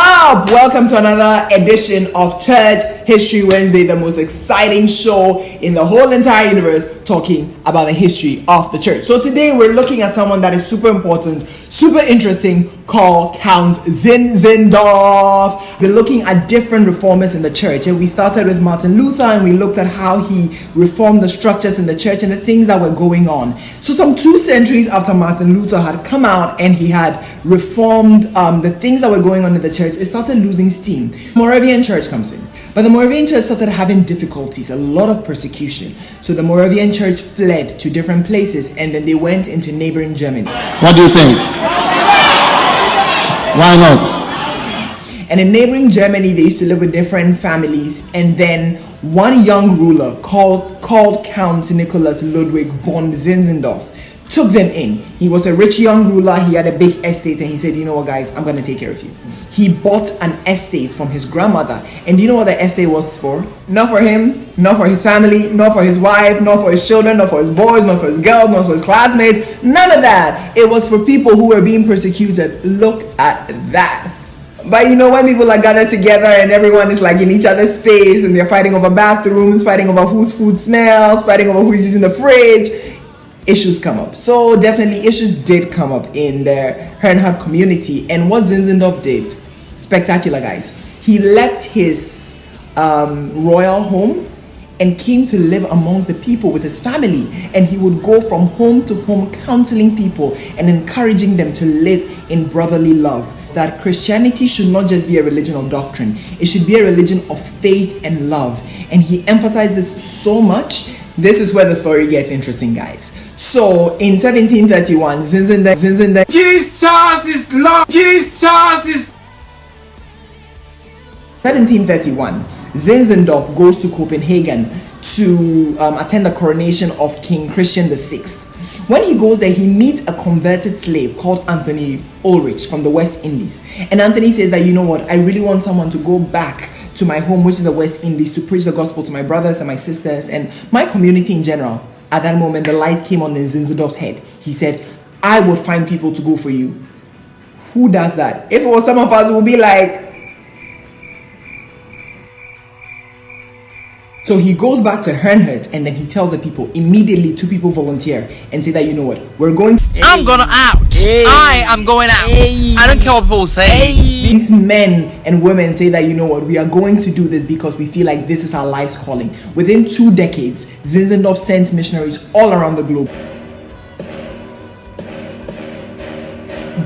up? Welcome to another edition of Church History Wednesday, the most exciting show in the whole entire universe, talking about the history of the church. So today we're looking at someone that is super important, super interesting, called Count Zinzendorf. We're looking at different reformers in the church, and we started with Martin Luther, and we looked at how he reformed the structures in the church and the things that were going on. So some 2 centuries after Martin Luther had come out and he had reformed the things that were going on in the church, it started losing steam. Moravian church comes in. But the Moravian church started having difficulties, a lot of persecution. So the Moravian church fled to different places, and then they went into neighboring Germany. What do you think? Why not? And in neighboring Germany, they used to live with different families. And then one young ruler called Count Nikolaus Ludwig von Zinzendorf took them in. He was a rich young ruler. He had a big estate, and he said, you know what, guys, I'm going to take care of you. He bought an estate from his grandmother. And do you know what the estate was for? Not for him, not for his family, not for his wife, not for his children, not for his boys, not for his girls, not for his classmates. None of that. It was for people who were being persecuted. Look at that. But you know, when people are gathered together and everyone is like in each other's space and they're fighting over bathrooms, fighting over whose food smells, fighting over who's using the fridge, issues come up. So definitely issues did come up in the Herrnhut community. And what Zinzendorf did, spectacular, guys. He left his royal home and came to live amongst the people with his family. And he would go from home to home counseling people and encouraging them to live in brotherly love. That Christianity should not just be a religion of doctrine. It should be a religion of faith and love. And he emphasized this so much. This is where the story gets interesting, guys. So in 1731, Zinzendorf, Jesus is Lord. Jesus is. 1731, Zinzendorf goes to Copenhagen to attend the coronation of King Christian VI. When he goes there, he meets a converted slave called Anthony Ulrich from the West Indies. And Anthony says that, you know what, I really want someone to go back to my home, which is the West Indies, to preach the gospel to my brothers and my sisters and my community in general. At that moment, the light came on in Zinzendorf's head. He said, I would find people to go for you. Who does that? If it was some of us, we'll be like... So he goes back to Herrnhut, and then he tells the people, immediately 2 people volunteer and say that, you know what, we're going... I'm gonna out. I am going out. I don't care what people say. These men and women say that, you know what, we are going to do this because we feel like this is our life's calling. Within 2 decades, Zinzendorf sent missionaries all around the globe.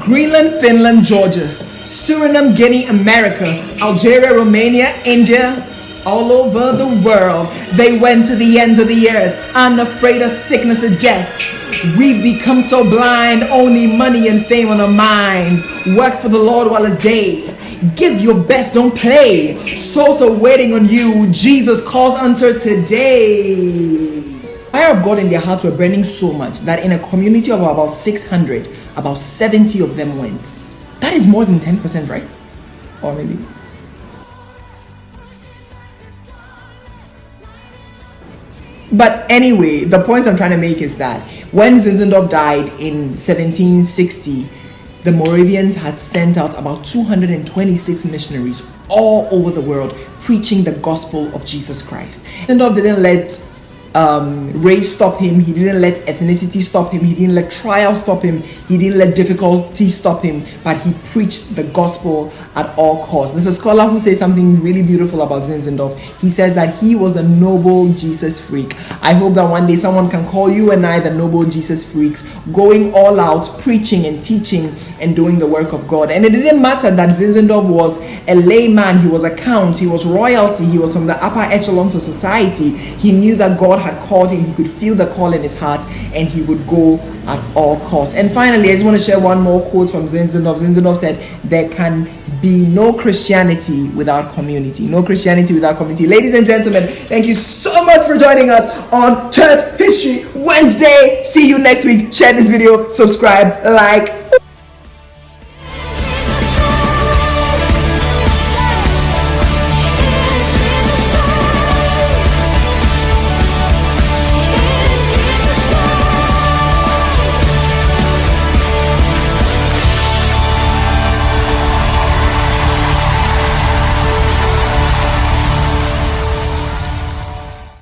Greenland, Finland, Georgia, Suriname, Guinea, America, Algeria, Romania, India, all over the world. They went to the ends of the earth, unafraid of sickness or death. We've become so blind, only money and fame on our minds. Work for the Lord while it's day. Give your best, don't play. Souls are waiting on you. Jesus calls unto today. Fire of God in their hearts were burning so much that in a community of about 600, about 70 of them went. That is more than 10%, right? Or maybe. But anyway, the point I'm trying to make is that when Zinzendorf died in 1760, the Moravians had sent out about 226 missionaries all over the world preaching the gospel of Jesus Christ. Zinzendorf didn't let race stop him. He didn't let ethnicity stop him. He didn't let trial stop him. He didn't let difficulty stop him. But he preached the gospel at all costs. There's a scholar who says something really beautiful about Zinzendorf. He says that he was the noble Jesus freak. I hope that one day someone can call you and I the noble Jesus freaks, going all out, preaching and teaching and doing the work of God. And it didn't matter that Zinzendorf was a layman. He was a count. He was royalty. He was from the upper echelons of society. He knew that God had called him. He could feel the call in his heart, and he would go at all costs. And finally, I just want to share one more quote from Zinzendorf. Zinzendorf said, there can be no Christianity without community. No Christianity without community. Ladies and gentlemen, thank you so much for joining us on Church History Wednesday. See you next week. Share this video, subscribe, like.